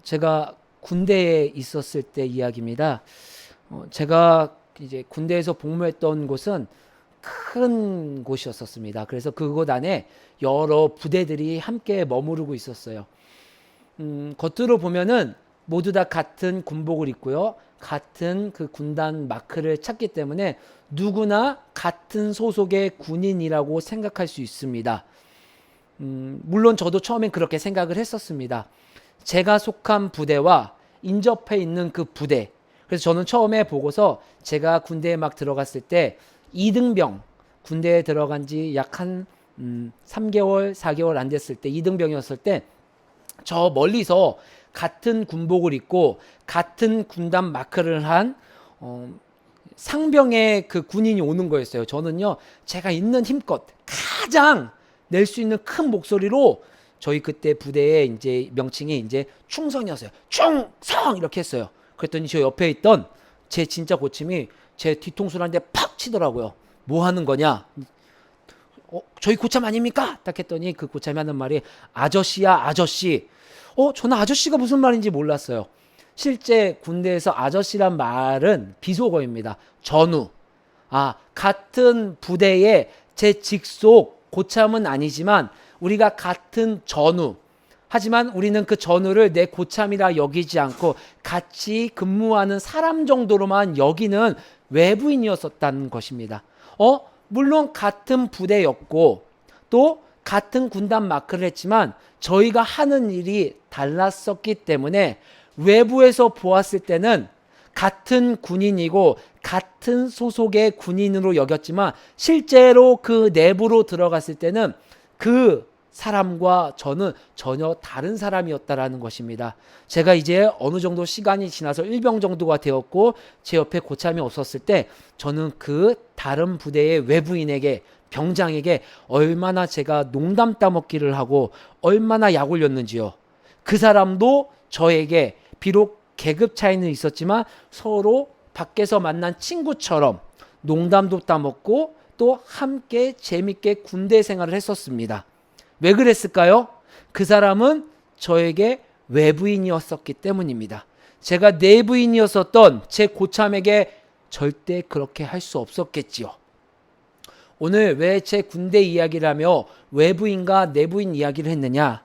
제가 군대에 있었을 때 이야기입니다. 제가 이제 군대에서 복무했던 곳은 큰 곳이었었습니다. 그래서 그곳 안에 여러 부대들이 함께 머무르고 있었어요. 겉으로 보면은 모두 다 같은 군복을 입고요. 같은 그 군단 마크를 찾기 때문에 누구나 같은 소속의 군인이라고 생각할 수 있습니다. 물론 저도 처음엔 그렇게 생각을 했었습니다. 제가 속한 부대와 인접해 있는 그 부대. 그래서 저는 처음에 보고서 제가 군대에 막 들어갔을 때 이등병, 군대에 들어간 지 약 한 3개월, 4개월 안 됐을 때 이등병이었을 때 저 멀리서 같은 군복을 입고 같은 군단 마크를 한 상병의 그 군인이 오는 거였어요. 저는요, 제가 있는 힘껏 가장 낼 수 있는 큰 목소리로 저희 그때 부대의 이제 명칭이 이제 충성이었어요. 충성! 이렇게 했어요. 그랬더니 저 옆에 있던 제 진짜 고침이 제 뒤통수를 한 대 팍 치더라고요. 뭐 하는 거냐? 저희 고참 아닙니까? 딱 했더니 그 고참이 하는 말이 아저씨야, 아저씨. 저는 아저씨가 무슨 말인지 몰랐어요. 실제 군대에서 아저씨란 말은 비속어입니다. 전우. 같은 부대에 제 직속 고참은 아니지만 우리가 같은 전우. 하지만 우리는 그 전우를 내 고참이라 여기지 않고 같이 근무하는 사람 정도로만 여기는 외부인이었었다는 것입니다. 물론 같은 부대였고 또 같은 군단 마크를 했지만 저희가 하는 일이 달랐었기 때문에 외부에서 보았을 때는 같은 군인이고 같은 소속의 군인으로 여겼지만 실제로 그 내부로 들어갔을 때는 그 사람과 저는 전혀 다른 사람이었다라는 것입니다. 제가 이제 어느 정도 시간이 지나서 일병 정도가 되었고 제 옆에 고참이 없었을 때 저는 그 다른 부대의 외부인에게 병장에게 얼마나 제가 농담 따먹기를 하고 얼마나 약 올렸는지요. 그 사람도 저에게 비록 계급 차이는 있었지만 서로 밖에서 만난 친구처럼 농담도 따먹고 또 함께 재밌게 군대 생활을 했었습니다. 왜 그랬을까요? 그 사람은 저에게 외부인이었었기 때문입니다. 제가 내부인이었었던 제 고참에게 절대 그렇게 할 수 없었겠지요. 오늘 왜 제 군대 이야기를 하며 외부인과 내부인 이야기를 했느냐?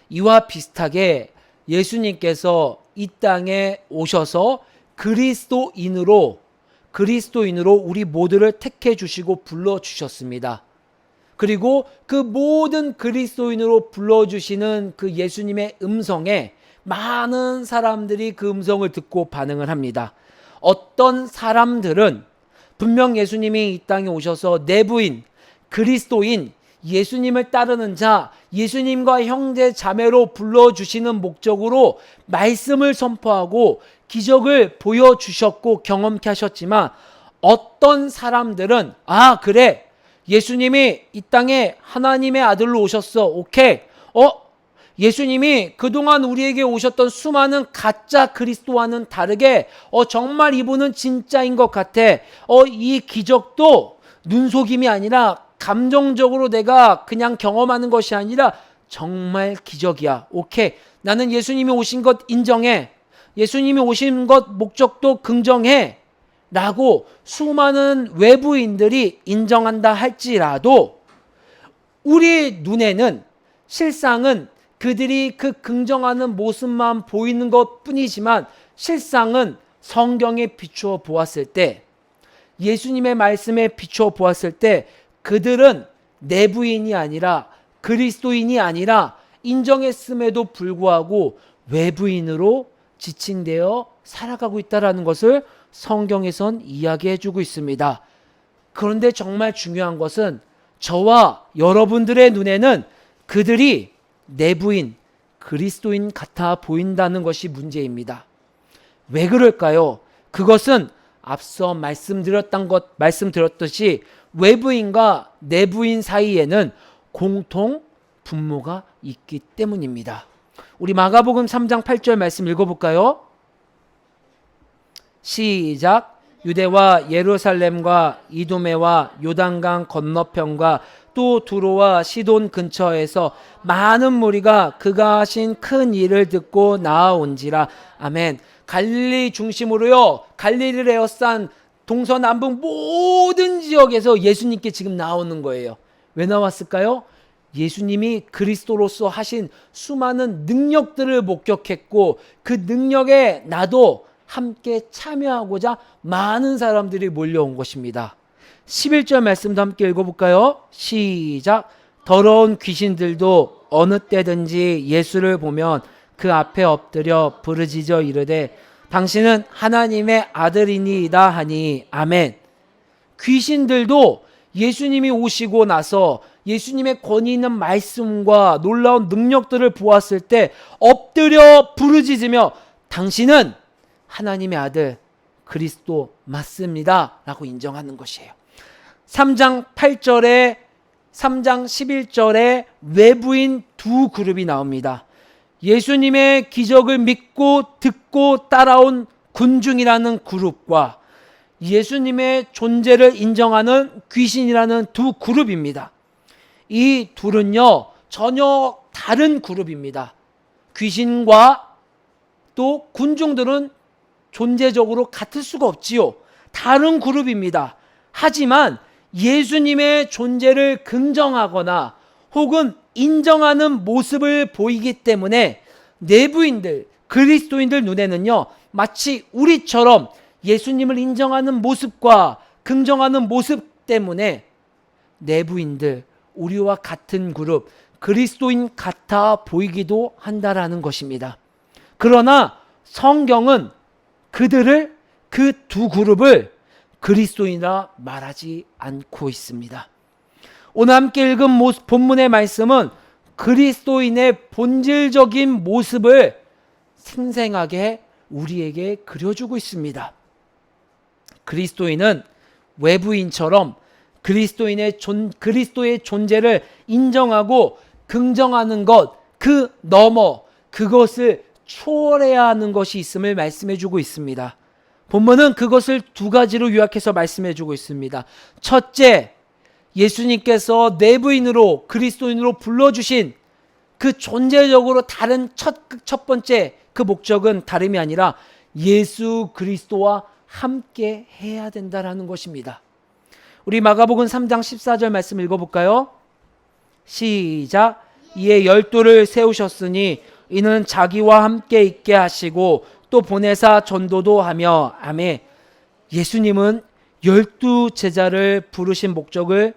이와 비슷하게 예수님께서 이 땅에 오셔서 그리스도인으로 우리 모두를 택해 주시고 불러 주셨습니다. 그리고 그 모든 그리스도인으로 불러주시는 그 예수님의 음성에 많은 사람들이 그 음성을 듣고 반응을 합니다. 어떤 사람들은 분명 예수님이 이 땅에 오셔서 내부인, 그리스도인, 예수님을 따르는 자, 예수님과 형제 자매로 불러주시는 목적으로 말씀을 선포하고 기적을 보여주셨고 경험케 하셨지만 어떤 사람들은 그래, 예수님이 이 땅에 하나님의 아들로 오셨어. 오케이. 예수님이 그동안 우리에게 오셨던 수많은 가짜 그리스도와는 다르게 정말 이분은 진짜인 것 같아. 이 기적도 눈속임이 아니라 감정적으로 내가 그냥 경험하는 것이 아니라 정말 기적이야. 오케이. 나는 예수님이 오신 것 인정해. 예수님이 오신 것 목적도 긍정해. 라고 수많은 외부인들이 인정한다 할지라도 우리 눈에는 실상은 그들이 그 긍정하는 모습만 보이는 것 뿐이지만 실상은 성경에 비추어 보았을 때, 예수님의 말씀에 비추어 보았을 때 그들은 내부인이 아니라 그리스도인이 아니라 인정했음에도 불구하고 외부인으로 지칭되어 살아가고 있다는 것을 성경에선 이야기해주고 있습니다. 그런데 정말 중요한 것은 저와 여러분들의 눈에는 그들이 내부인, 그리스도인 같아 보인다는 것이 문제입니다. 왜 그럴까요? 그것은 앞서 말씀드렸듯이 외부인과 내부인 사이에는 공통 분모가 있기 때문입니다. 우리 마가복음 3장 8절 말씀 읽어볼까요? 시작. 유대와 예루살렘과 이두메와 요단강 건너편과 또 두로와 시돈 근처에서 많은 무리가 그가 하신 큰 일을 듣고 나아온지라. 아멘. 갈릴리 중심으로요, 갈릴리를 에워싼 동서남북 모든 지역에서 예수님께 지금 나오는 거예요. 왜 나왔을까요? 예수님이 그리스도로서 하신 수많은 능력들을 목격했고, 그 능력에 나도 함께 참여하고자 많은 사람들이 몰려온 것입니다. 11절 말씀도 함께 읽어볼까요? 시작. 더러운 귀신들도 어느 때든지 예수를 보면 그 앞에 엎드려 부르짖어 이르되 당신은 하나님의 아들이니이다 하니. 아멘. 귀신들도 예수님이 오시고 나서 예수님의 권위 있는 말씀과 놀라운 능력들을 보았을 때 엎드려 부르짖으며 당신은 하나님의 아들 그리스도 맞습니다 라고 인정하는 것이에요. 3장 8절에 3장 11절에 외부인 두 그룹이 나옵니다. 예수님의 기적을 믿고 듣고 따라온 군중이라는 그룹과 예수님의 존재를 인정하는 귀신이라는 두 그룹입니다. 이 둘은요, 전혀 다른 그룹입니다. 귀신과 또 군중들은 존재적으로 같을 수가 없지요. 다른 그룹입니다. 하지만 예수님의 존재를 긍정하거나 혹은 인정하는 모습을 보이기 때문에 내부인들, 그리스도인들 눈에는요, 마치 우리처럼 예수님을 인정하는 모습과 긍정하는 모습 때문에 내부인들, 우리와 같은 그룹, 그리스도인 같아 보이기도 한다라는 것입니다. 그러나 성경은 그들을, 그 두 그룹을 그리스도인이라 말하지 않고 있습니다. 오늘 함께 읽은 본문의 말씀은 그리스도인의 본질적인 모습을 생생하게 우리에게 그려주고 있습니다. 그리스도인은 외부인처럼 그리스도의 존재를 인정하고 긍정하는 것, 그 너머, 그것을 초월해야 하는 것이 있음을 말씀해 주고 있습니다. 본문은 그것을 두 가지로 요약해서 말씀해 주고 있습니다. 첫째, 예수님께서 내부인으로 그리스도인으로 불러주신 그 존재적으로 다른 첫 번째 그 목적은 다름이 아니라 예수 그리스도와 함께 해야 된다라는 것입니다. 우리 마가복음 3장 14절 말씀 읽어볼까요? 시작. 이에 12를 세우셨으니 이는 자기와 함께 있게 하시고 또 보내사 전도도 하며. 아멘. 예수님은 12 제자를 부르신 목적을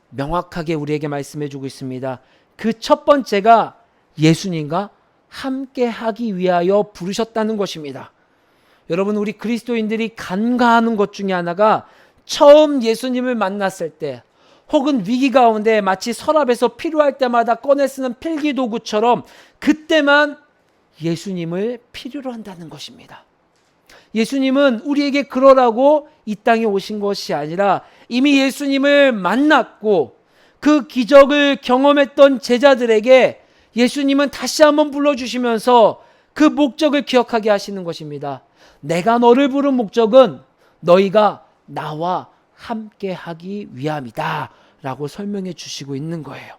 명확하게 우리에게 말씀해 주고 있습니다. 그 첫 번째가 예수님과 함께 하기 위하여 부르셨다는 것입니다. 여러분, 우리 그리스도인들이 간과하는 것 중에 하나가 처음 예수님을 만났을 때 혹은 위기 가운데 마치 서랍에서 필요할 때마다 꺼내 쓰는 필기도구처럼 그때만 예수님을 필요로 한다는 것입니다. 예수님은 우리에게 그러라고 이 땅에 오신 것이 아니라 이미 예수님을 만났고 그 기적을 경험했던 제자들에게 예수님은 다시 한번 불러주시면서 그 목적을 기억하게 하시는 것입니다. 내가 너를 부른 목적은 너희가 나와 함께 하기 위함이다 라고 설명해 주시고 있는 거예요.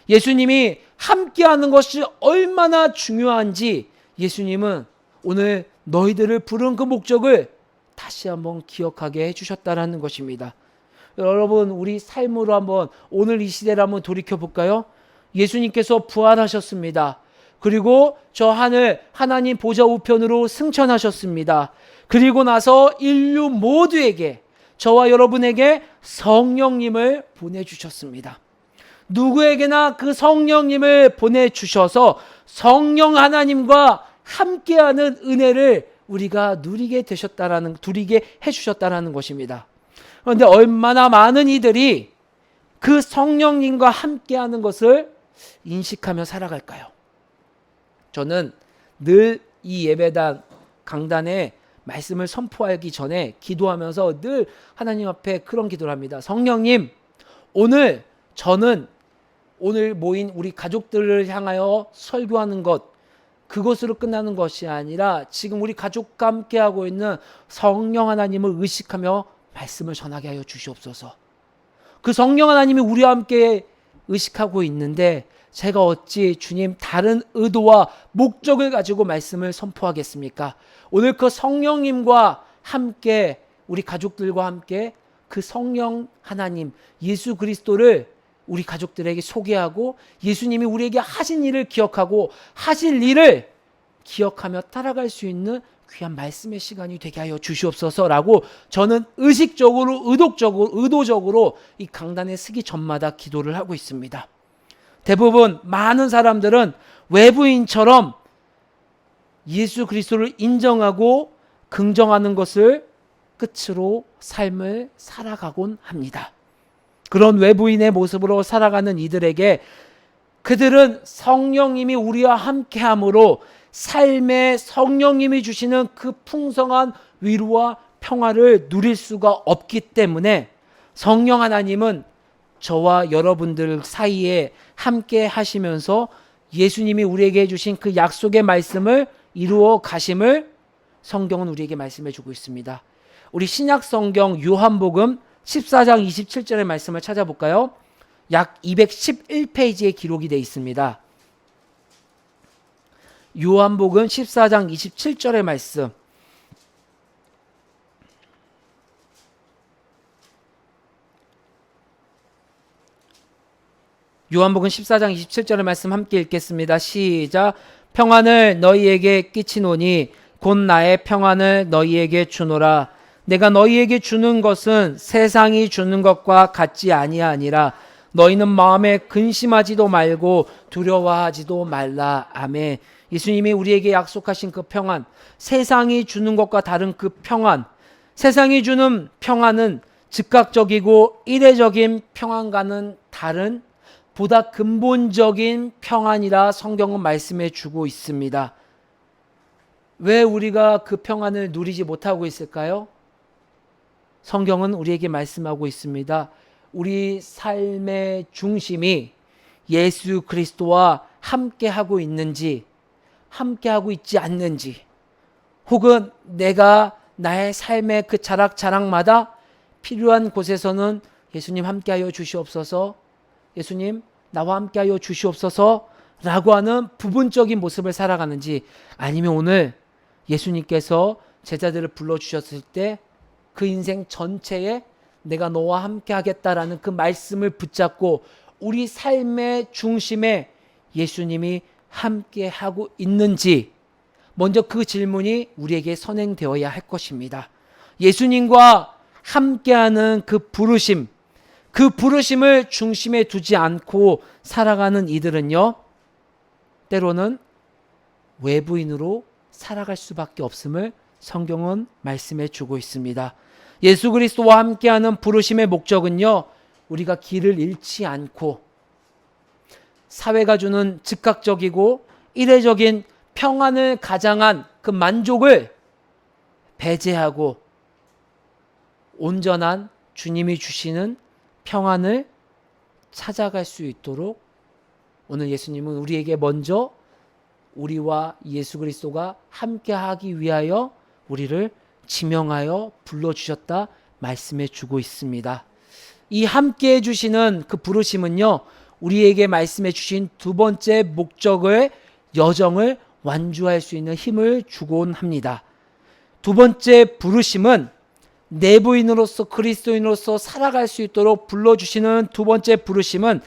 예수님이 함께 하는 것이 얼마나 중요한지 예수님은 오늘 너희들을 부른 그 목적을 다시 한번 기억하게 해주셨다라는 것입니다. 여러분, 우리 삶으로 한번 오늘 이 시대를 한번 돌이켜 볼까요? 예수님께서 부활하셨습니다. 그리고 저 하늘 하나님 보좌 우편으로 승천하셨습니다. 그리고 나서 인류 모두에게, 저와 여러분에게 성령님을 보내주셨습니다. 누구에게나 그 성령님을 보내주셔서 성령 하나님과 함께하는 은혜를 우리가 누리게 해주셨다라는 것입니다. 그런데 얼마나 많은 이들이 그 성령님과 함께하는 것을 인식하며 살아갈까요? 저는 늘 이 예배당 강단에 말씀을 선포하기 전에 기도하면서 늘 하나님 앞에 그런 기도를 합니다. 성령님, 오늘 저는 오늘 모인 우리 가족들을 향하여 설교하는 것, 그것으로 끝나는 것이 아니라 지금 우리 가족과 함께하고 있는 성령 하나님을 의식하며 말씀을 전하게 하여 주시옵소서. 그 성령 하나님이 우리와 함께 의식하고 있는데 제가 어찌 주님 다른 의도와 목적을 가지고 말씀을 선포하겠습니까? 오늘 그 성령님과 함께 우리 가족들과 함께 그 성령 하나님 예수 그리스도를 우리 가족들에게 소개하고 예수님이 우리에게 하신 일을 기억하고 하실 일을 기억하며 따라갈 수 있는 귀한 말씀의 시간이 되게 하여 주시옵소서라고 저는 의식적으로 의도적으로 이 강단에 서기 전마다 기도를 하고 있습니다. 대부분 많은 사람들은 외부인처럼 예수 그리스도를 인정하고 긍정하는 것을 끝으로 삶을 살아가곤 합니다. 그런 외부인의 모습으로 살아가는 이들에게 그들은 성령님이 우리와 함께함으로 삶에 성령님이 주시는 그 풍성한 위로와 평화를 누릴 수가 없기 때문에 성령 하나님은 저와 여러분들 사이에 함께 하시면서 예수님이 우리에게 주신 그 약속의 말씀을 이루어 가심을 성경은 우리에게 말씀해 주고 있습니다. 우리 신약 성경 요한복음 14장 27절의 말씀을 찾아볼까요? 약 211페이지에 기록이 되어 있습니다. 요한복음 14장 27절의 말씀. 요한복음 14장 27절의 말씀 함께 읽겠습니다. 시작. 평안을 너희에게 끼치노니 곧 나의 평안을 너희에게 주노라. 내가 너희에게 주는 것은 세상이 주는 것과 같지 아니하니라. 너희는 마음에 근심하지도 말고 두려워하지도 말라. 아멘. 예수님이 우리에게 약속하신 그 평안, 세상이 주는 것과 다른 그 평안, 세상이 주는 평안은 즉각적이고 이례적인 평안과는 다른 보다 근본적인 평안이라 성경은 말씀해 주고 있습니다. 왜 우리가 그 평안을 누리지 못하고 있을까요? 성경은 우리에게 말씀하고 있습니다. 우리 삶의 중심이 예수 그리스도와 함께하고 있는지, 함께하고 있지 않는지, 혹은 내가 나의 삶의 그 자락마다 필요한 곳에서는 예수님 함께하여 주시옵소서, 예수님 나와 함께하여 주시옵소서 라고 하는 부분적인 모습을 살아가는지, 아니면 오늘 예수님께서 제자들을 불러주셨을 때 그 인생 전체에 내가 너와 함께 하겠다라는 그 말씀을 붙잡고 우리 삶의 중심에 예수님이 함께 하고 있는지, 먼저 그 질문이 우리에게 선행되어야 할 것입니다. 예수님과 함께하는 그 부르심, 그 부르심을 중심에 두지 않고 살아가는 이들은요, 때로는 외부인으로 살아갈 수밖에 없음을 성경은 말씀해 주고 있습니다. 예수 그리스도와 함께하는 부르심의 목적은요, 우리가 길을 잃지 않고 사회가 주는 즉각적이고 이례적인 평안을 가장한 그 만족을 배제하고 온전한 주님이 주시는 평안을 찾아갈 수 있도록 오늘 예수님은 우리에게 먼저 우리와 예수 그리스도가 함께하기 위하여 우리를 지명하여 불러주셨다 말씀해 주고 있습니다. 이 함께해 주시는 그 부르심은요, 우리에게 말씀해 주신 두 번째 목적의 여정을 완주할 수 있는 힘을 주곤 합니다. 두 번째 부르심은 내부인으로서 그리스도인으로서 살아갈 수 있도록 불러주시는 두 번째 부르심은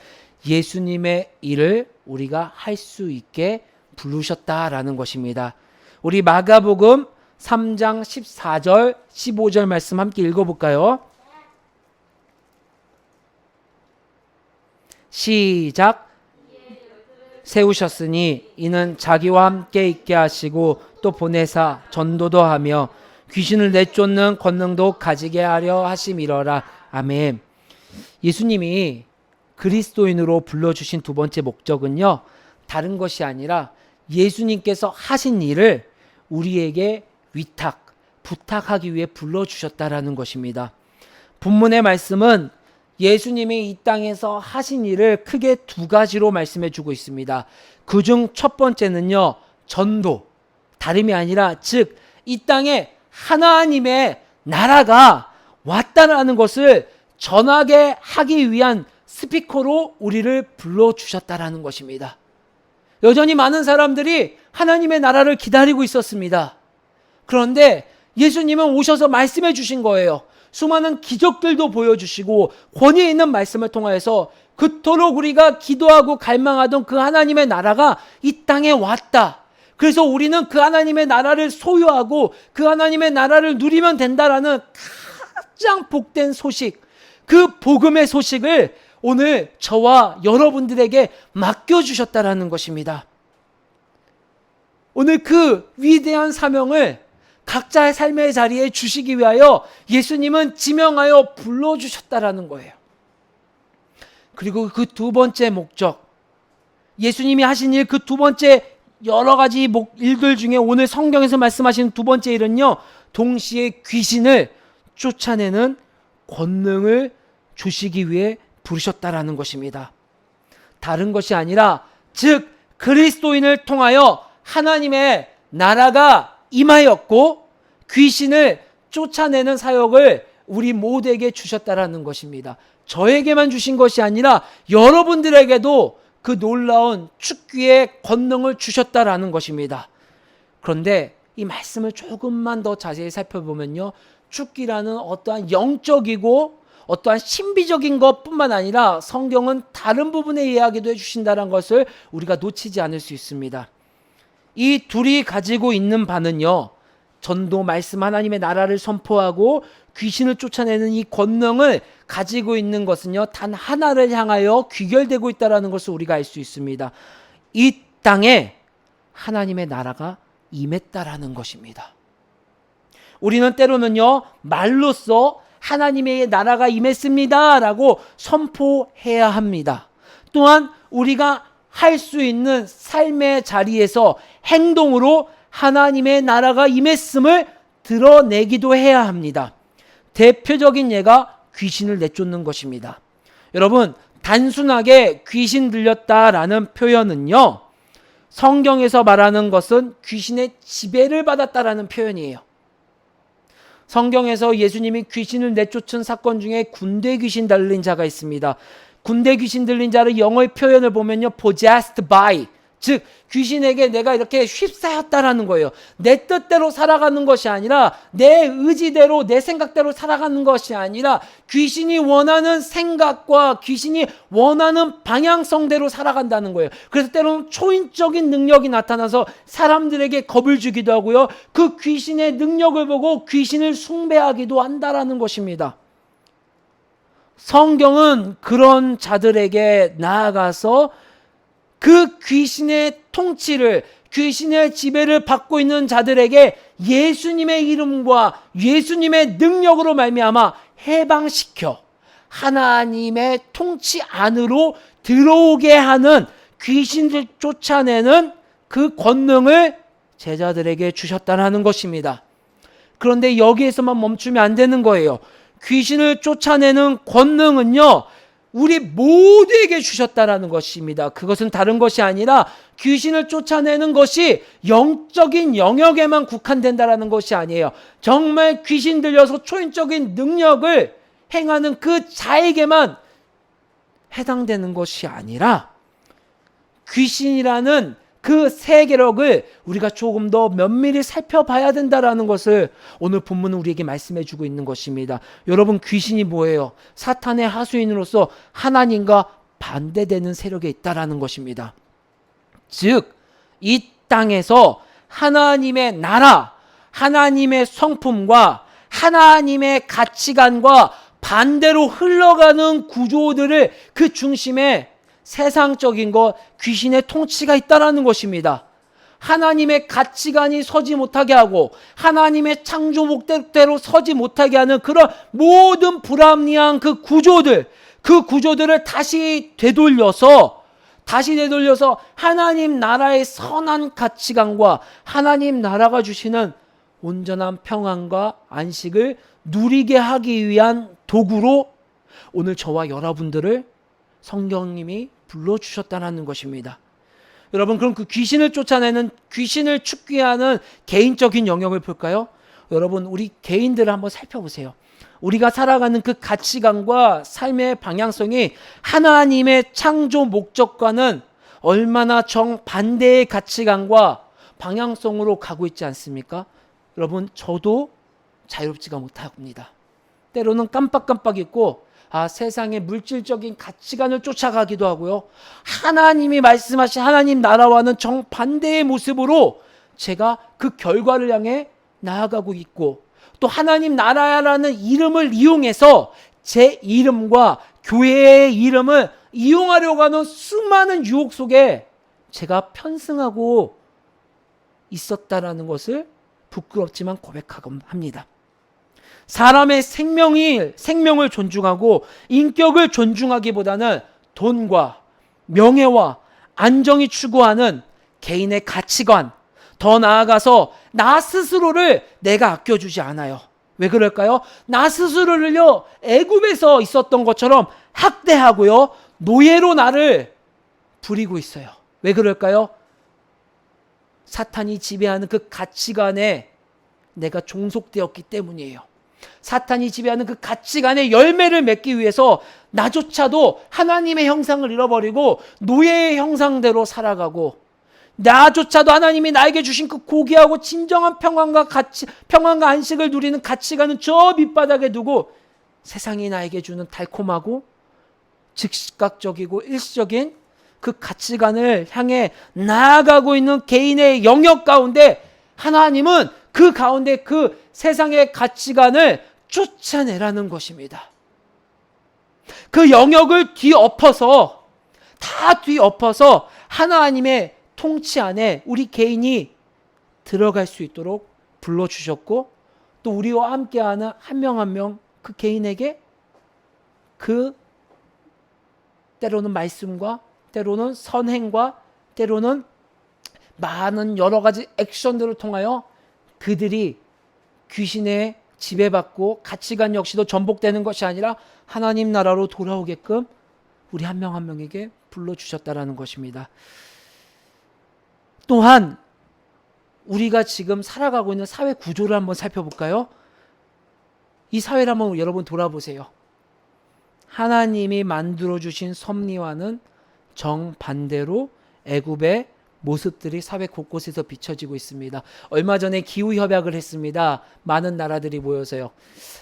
예수님의 일을 우리가 할 수 있게 부르셨다라는 것입니다. 우리 마가복음 3장 14절 15절 말씀 함께 읽어볼까요? 시작. 세우셨으니 이는 자기와 함께 있게 하시고 또 보내사 전도도 하며 귀신을 내쫓는 권능도 가지게 하려 하심이러라. 아멘. 예수님이 그리스도인으로 불러주신 두 번째 목적은요, 다른 것이 아니라 예수님께서 하신 일을 우리에게 부탁하기 위해 불러주셨다라는 것입니다. 본문의 말씀은 예수님이 이 땅에서 하신 일을 크게 두 가지로 말씀해 주고 있습니다. 그중 첫 번째는요, 전도, 다름이 아니라 즉 이 땅에 하나님의 나라가 왔다라는 것을 전하게 하기 위한 스피커로 우리를 불러주셨다라는 것입니다. 여전히 많은 사람들이 하나님의 나라를 기다리고 있었습니다. 그런데 예수님은 오셔서 말씀해 주신 거예요. 수많은 기적들도 보여주시고 권위 있는 말씀을 통하여서 그토록 우리가 기도하고 갈망하던 그 하나님의 나라가 이 땅에 왔다. 그래서 우리는 그 하나님의 나라를 소유하고 그 하나님의 나라를 누리면 된다라는 가장 복된 소식, 그 복음의 소식을 오늘 저와 여러분들에게 맡겨주셨다라는 것입니다. 오늘 그 위대한 사명을 각자의 삶의 자리에 주시기 위하여 예수님은 지명하여 불러주셨다라는 거예요. 그리고 그 두 번째 목적, 예수님이 하신 일 그 두 번째 여러 가지 일들 중에 오늘 성경에서 말씀하시는 두 번째 일은요, 동시에 귀신을 쫓아내는 권능을 주시기 위해 부르셨다라는 것입니다. 다른 것이 아니라 즉 그리스도인을 통하여 하나님의 나라가 임하였고 귀신을 쫓아내는 사역을 우리 모두에게 주셨다라는 것입니다. 저에게만 주신 것이 아니라 여러분들에게도 그 놀라운 축귀의 권능을 주셨다라는 것입니다. 그런데 이 말씀을 조금만 더 자세히 살펴보면요, 축귀라는 어떠한 영적이고 어떠한 신비적인 것뿐만 아니라 성경은 다른 부분의 이야기도 해주신다는 것을 우리가 놓치지 않을 수 있습니다. 이 둘이 가지고 있는 바는요, 전도 말씀 하나님의 나라를 선포하고 귀신을 쫓아내는 이 권능을 가지고 있는 것은요, 단 하나를 향하여 귀결되고 있다는 것을 우리가 알 수 있습니다. 이 땅에 하나님의 나라가 임했다라는 것입니다. 우리는 때로는요, 말로써 하나님의 나라가 임했습니다 라고 선포해야 합니다. 또한 우리가 할 수 있는 삶의 자리에서 행동으로 하나님의 나라가 임했음을 드러내기도 해야 합니다. 대표적인 예가 귀신을 내쫓는 것입니다. 여러분, 단순하게 귀신 들렸다라는 표현은요, 성경에서 말하는 것은 귀신의 지배를 받았다라는 표현이에요. 성경에서 예수님이 귀신을 내쫓은 사건 중에 군대 귀신 들린 자가 있습니다. 군대 귀신 들린 자를 영어의 표현을 보면요, possessed by, 즉 귀신에게 내가 이렇게 휩싸였다라는 거예요. 내 뜻대로 살아가는 것이 아니라 내 의지대로 내 생각대로 살아가는 것이 아니라 귀신이 원하는 생각과 귀신이 원하는 방향성대로 살아간다는 거예요. 그래서 때로는 초인적인 능력이 나타나서 사람들에게 겁을 주기도 하고요, 그 귀신의 능력을 보고 귀신을 숭배하기도 한다라는 것입니다. 성경은 그런 자들에게 나아가서 그 귀신의 통치를, 귀신의 지배를 받고 있는 자들에게 예수님의 이름과 예수님의 능력으로 말미암아 해방시켜 하나님의 통치 안으로 들어오게 하는, 귀신을 쫓아내는 그 권능을 제자들에게 주셨다는 것입니다. 그런데 여기에서만 멈추면 안 되는 거예요. 귀신을 쫓아내는 권능은요, 우리 모두에게 주셨다라는 것입니다. 그것은 다른 것이 아니라 귀신을 쫓아내는 것이 영적인 영역에만 국한된다라는 것이 아니에요. 정말 귀신 들려서 초인적인 능력을 행하는 그 자에게만 해당되는 것이 아니라 귀신이라는 그 세계력을 우리가 조금 더 면밀히 살펴봐야 된다라는 것을 오늘 본문은 우리에게 말씀해 주고 있는 것입니다. 여러분, 귀신이 뭐예요? 사탄의 하수인으로서 하나님과 반대되는 세력에 있다라는 것입니다. 즉, 이 땅에서 하나님의 나라, 하나님의 성품과 하나님의 가치관과 반대로 흘러가는 구조들을 그 중심에 세상적인 것, 귀신의 통치가 있다라는 것입니다. 하나님의 가치관이 서지 못하게 하고 하나님의 창조 목적대로 서지 못하게 하는 그런 모든 불합리한 그 구조들을 다시 되돌려서 하나님 나라의 선한 가치관과 하나님 나라가 주시는 온전한 평안과 안식을 누리게 하기 위한 도구로 오늘 저와 여러분들을 성경님이 불러주셨다는 것입니다. 여러분, 그럼 그 귀신을 쫓아내는, 귀신을 축기하는 개인적인 영역을 볼까요? 여러분, 우리 개인들을 한번 살펴보세요. 우리가 살아가는 그 가치관과 삶의 방향성이 하나님의 창조 목적과는 얼마나 정반대의 가치관과 방향성으로 가고 있지 않습니까? 여러분, 저도 자유롭지가 못합니다. 때로는 깜빡깜빡 잊고 세상의 물질적인 가치관을 쫓아가기도 하고요. 하나님이 말씀하신 하나님 나라와는 정반대의 모습으로 제가 그 결과를 향해 나아가고 있고, 또 하나님 나라라는 이름을 이용해서 제 이름과 교회의 이름을 이용하려고 하는 수많은 유혹 속에 제가 편승하고 있었다라는 것을 부끄럽지만 고백하고 합니다. 사람의 생명을 존중하고 인격을 존중하기보다는 돈과 명예와 안정이 추구하는 개인의 가치관, 더 나아가서 나 스스로를 내가 아껴주지 않아요. 왜 그럴까요? 나 스스로를요, 애굽에서 있었던 것처럼 학대하고요, 노예로 나를 부리고 있어요. 왜 그럴까요? 사탄이 지배하는 그 가치관에 내가 종속되었기 때문이에요. 사탄이 지배하는 그 가치관의 열매를 맺기 위해서 나조차도 하나님의 형상을 잃어버리고 노예의 형상대로 살아가고, 나조차도 하나님이 나에게 주신 그 고귀하고 진정한 평안과 안식을 누리는 가치관은 저 밑바닥에 두고 세상이 나에게 주는 달콤하고 즉각적이고 일시적인 그 가치관을 향해 나아가고 있는 개인의 영역 가운데, 하나님은 그 가운데 그 세상의 가치관을 쫓아내라는 것입니다. 그 영역을 다 뒤엎어서 하나님의 통치 안에 우리 개인이 들어갈 수 있도록 불러주셨고, 또 우리와 함께하는 한 명 한 명 그 개인에게 그 때로는 말씀과 때로는 선행과 때로는 많은 여러 가지 액션들을 통하여 그들이 귀신에 지배받고 가치관 역시도 전복되는 것이 아니라 하나님 나라로 돌아오게끔 우리 한 명 한 명에게 불러주셨다라는 것입니다. 또한 우리가 지금 살아가고 있는 사회 구조를 한번 살펴볼까요? 이 사회를 한번 여러분 돌아보세요. 하나님이 만들어주신 섭리와는 정반대로 애굽의 모습들이 사회 곳곳에서 비춰지고 있습니다. 얼마 전에 기후협약을 했습니다. 많은 나라들이 모여서요.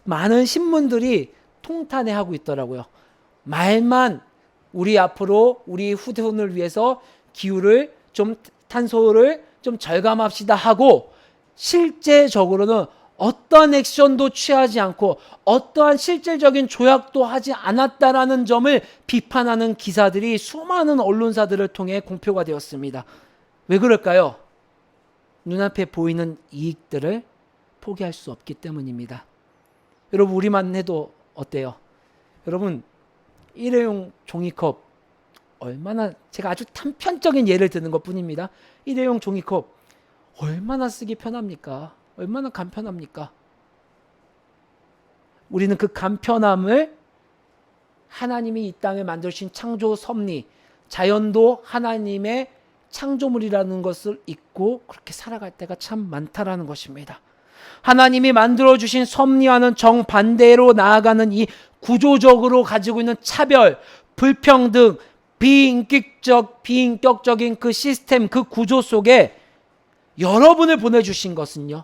많은 신문들이 통탄해하고 있더라고요. 말만 우리 앞으로 우리 후손을 위해서 기후를 좀, 탄소를 좀 절감합시다 하고, 실제적으로는 어떠한 액션도 취하지 않고 어떠한 실질적인 조약도 하지 않았다라는 점을 비판하는 기사들이 수많은 언론사들을 통해 공표가 되었습니다. 왜 그럴까요? 눈앞에 보이는 이익들을 포기할 수 없기 때문입니다. 여러분, 우리만 해도 어때요? 여러분, 일회용 종이컵, 얼마나, 제가 아주 단편적인 예를 드는 것 뿐입니다. 일회용 종이컵 얼마나 쓰기 편합니까? 얼마나 간편합니까? 우리는 그 간편함을 하나님이 이 땅을 만드신 창조 섭리, 자연도 하나님의 창조물이라는 것을 잊고 그렇게 살아갈 때가 참 많다라는 것입니다. 하나님이 만들어주신 섭리와는 정반대로 나아가는 이 구조적으로 가지고 있는 차별, 불평등, 비인격적인 그 시스템, 그 구조 속에 여러분을 보내주신 것은요,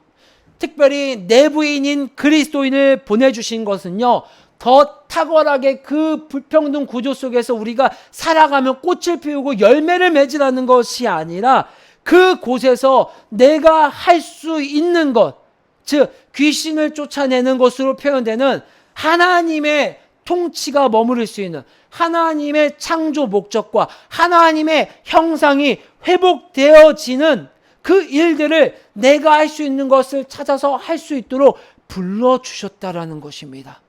특별히 내부인인 그리스도인을 보내주신 것은요, 더 탁월하게 그 불평등 구조 속에서 우리가 살아가며 꽃을 피우고 열매를 맺으라는 것이 아니라, 그 곳에서 내가 할 수 있는 것, 즉 귀신을 쫓아내는 것으로 표현되는 하나님의 통치가 머무를 수 있는 하나님의 창조 목적과 하나님의 형상이 회복되어지는 그 일들을 내가 할 수 있는 것을 찾아서 할 수 있도록 불러주셨다라는 것입니다.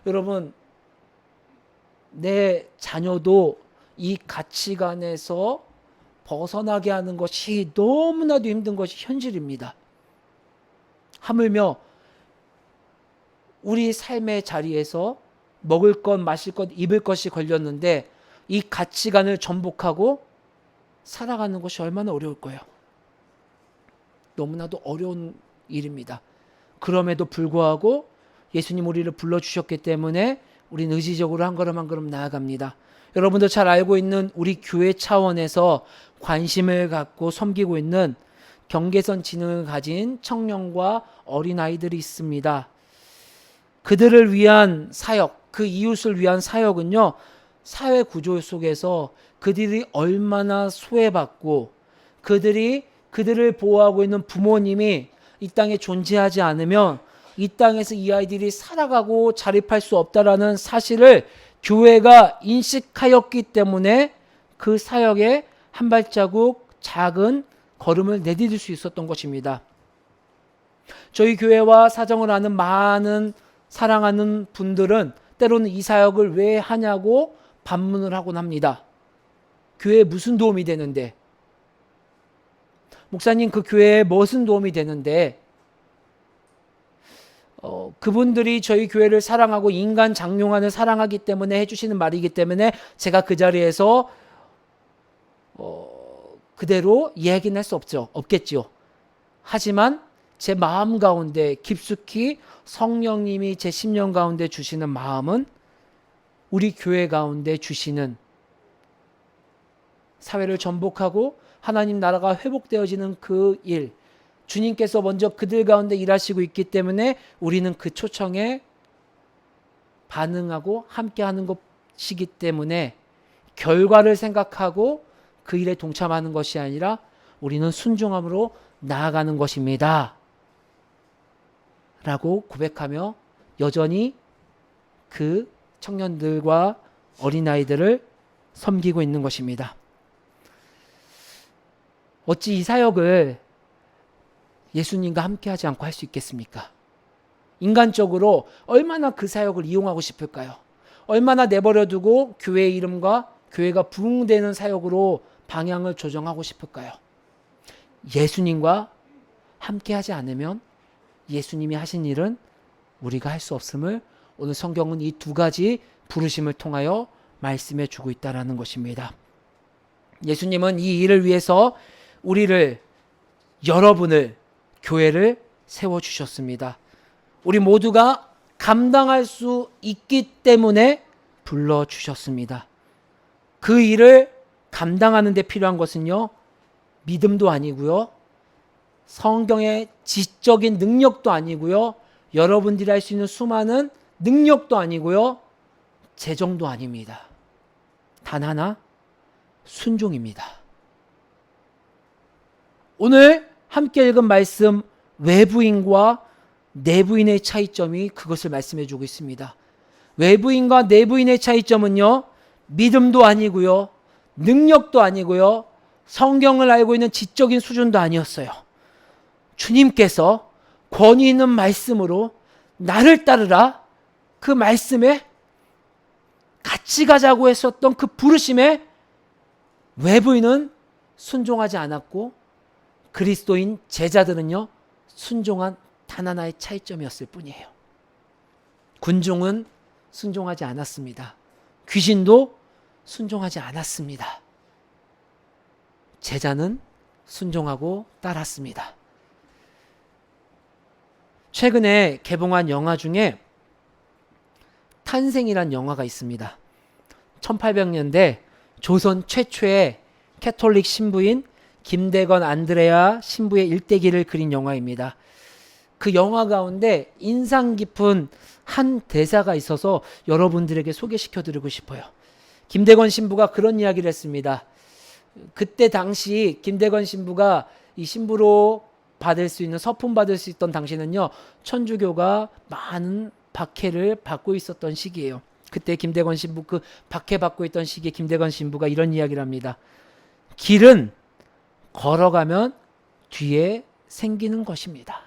여러분, 내 자녀도 이 가치관에서 벗어나게 하는 것이 너무나도 힘든 것이 현실입니다. 하물며 우리 삶의 자리에서 먹을 것, 마실 것, 입을 것이 걸렸는데 이 가치관을 전복하고 살아가는 것이 얼마나 어려울 거예요. 너무나도 어려운 일입니다. 그럼에도 불구하고 예수님 우리를 불러주셨기 때문에 우리는 의지적으로 한 걸음 한 걸음 나아갑니다. 여러분도 잘 알고 있는 우리 교회 차원에서 관심을 갖고 섬기고 있는 경계선 지능을 가진 청년과 어린아이들이 있습니다. 그들을 위한 사역, 그 이웃을 위한 사역은요, 사회 구조 속에서 그들이 얼마나 소외받고 그들을 보호하고 있는 부모님이 이 땅에 존재하지 않으면 이 땅에서 이 아이들이 살아가고 자립할 수 없다라는 사실을 교회가 인식하였기 때문에 그 사역에 한 발자국 작은 걸음을 내디딜 수 있었던 것입니다. 저희 교회와 사정을 아는 많은 사랑하는 분들은 때로는 이 사역을 왜 하냐고 반문을 하곤 합니다. 교회에 무슨 도움이 되는데? 목사님, 그 교회에 무슨 도움이 되는데? 그분들이 저희 교회를 사랑하고 인간 장용안을 사랑하기 때문에 해주시는 말이기 때문에 제가 그 자리에서 그대로 이야기는 할 수 없겠지요. 하지만 제 마음 가운데 깊숙이 성령님이 제 심령 가운데 주시는 마음은 우리 교회 가운데 주시는 사회를 전복하고 하나님 나라가 회복되어지는 그 일, 주님께서 먼저 그들 가운데 일하시고 있기 때문에 우리는 그 초청에 반응하고 함께하는 것이기 때문에 결과를 생각하고 그 일에 동참하는 것이 아니라 우리는 순종함으로 나아가는 것입니다. 라고 고백하며 여전히 그 청년들과 어린아이들을 섬기고 있는 것입니다. 어찌 이 사역을 예수님과 함께 하지 않고 할 수 있겠습니까? 인간적으로 얼마나 그 사역을 이용하고 싶을까요? 얼마나 내버려두고 교회의 이름과 교회가 부흥되는 사역으로 방향을 조정하고 싶을까요? 예수님과 함께 하지 않으면 예수님이 하신 일은 우리가 할 수 없음을 오늘 성경은 이 두 가지 부르심을 통하여 말씀해 주고 있다는 것입니다. 예수님은 이 일을 위해서 우리를, 여러분을, 교회를 세워주셨습니다. 우리 모두가 감당할 수 있기 때문에 불러주셨습니다. 그 일을 감당하는 데 필요한 것은요, 믿음도 아니고요, 성경의 지적인 능력도 아니고요, 여러분들이 할 수 있는 수많은 능력도 아니고요, 재정도 아닙니다. 단 하나, 순종입니다. 오늘 함께 읽은 말씀, 외부인과 내부인의 차이점이 그것을 말씀해 주고 있습니다. 외부인과 내부인의 차이점은요, 믿음도 아니고요, 능력도 아니고요, 성경을 알고 있는 지적인 수준도 아니었어요. 주님께서 권위 있는 말씀으로 나를 따르라, 그 말씀에 같이 가자고 했었던 그 부르심에 외부인은 순종하지 않았고 그리스도인 제자들은요, 순종한 단 하나의 차이점이었을 뿐이에요. 군중은 순종하지 않았습니다. 귀신도 순종하지 않았습니다. 제자는 순종하고 따랐습니다. 최근에 개봉한 영화 중에 탄생이란 영화가 있습니다. 1800년대 조선 최초의 캐톨릭 신부인 김대건 안드레아 신부의 일대기를 그린 영화입니다. 그 영화 가운데 인상 깊은 한 대사가 있어서 여러분들에게 소개시켜드리고 싶어요. 김대건 신부가 그런 이야기를 했습니다. 그때 당시 김대건 신부가 이 신부로 받을 수 있는, 서품 받을 수 있던 당시는요, 천주교가 많은 박해를 받고 있었던 시기예요. 그때 김대건 신부, 그 박해받고 있던 시기에 김대건 신부가 이런 이야기를 합니다. 길은 걸어가면 뒤에 생기는 것입니다.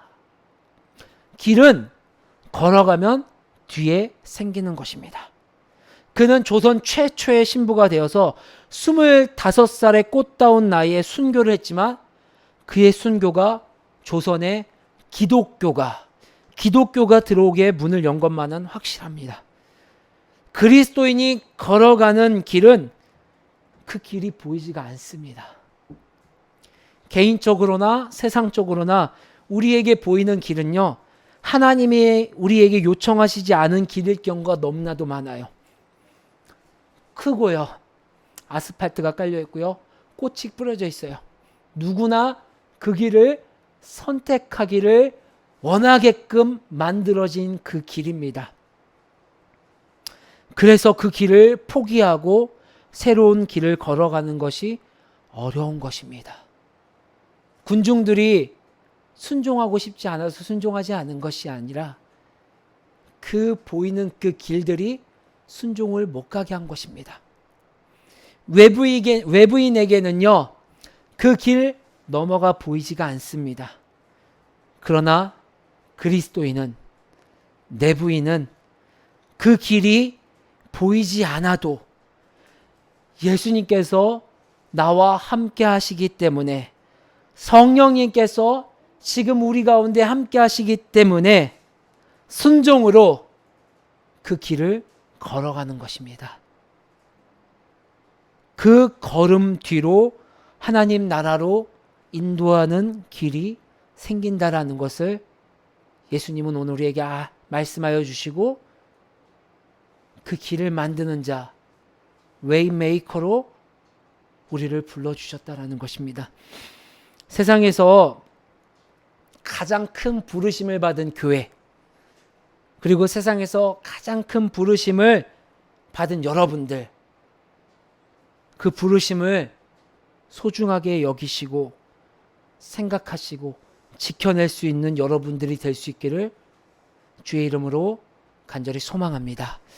길은 걸어가면 뒤에 생기는 것입니다. 그는 조선 최초의 신부가 되어서 25살의 꽃다운 나이에 순교를 했지만 그의 순교가 조선의 기독교가 들어오게 문을 연 것만은 확실합니다. 그리스도인이 걸어가는 길은 그 길이 보이지가 않습니다. 개인적으로나 세상적으로나 우리에게 보이는 길은요, 하나님이 우리에게 요청하시지 않은 길일 경우가 너무나도 많아요. 크고요, 아스팔트가 깔려 있고요, 꽃이 뿌려져 있어요. 누구나 그 길을 선택하기를 원하게끔 만들어진 그 길입니다. 그래서 그 길을 포기하고 새로운 길을 걸어가는 것이 어려운 것입니다. 군중들이 순종하고 싶지 않아서 순종하지 않은 것이 아니라 그 보이는 그 길들이 순종을 못 가게 한 것입니다. 외부인에게는요, 그 길 넘어가 보이지가 않습니다. 그러나 그리스도인은, 내부인은 그 길이 보이지 않아도 예수님께서 나와 함께 하시기 때문에, 성령님께서 지금 우리 가운데 함께 하시기 때문에 순종으로 그 길을 걸어가는 것입니다. 그 걸음 뒤로 하나님 나라로 인도하는 길이 생긴다라는 것을 예수님은 오늘 우리에게 말씀하여 주시고, 그 길을 만드는 자, 웨이메이커로 우리를 불러주셨다라는 것입니다. 세상에서 가장 큰 부르심을 받은 교회, 그리고 세상에서 가장 큰 부르심을 받은 여러분들, 그 부르심을 소중하게 여기시고 생각하시고 지켜낼 수 있는 여러분들이 될 수 있기를 주의 이름으로 간절히 소망합니다.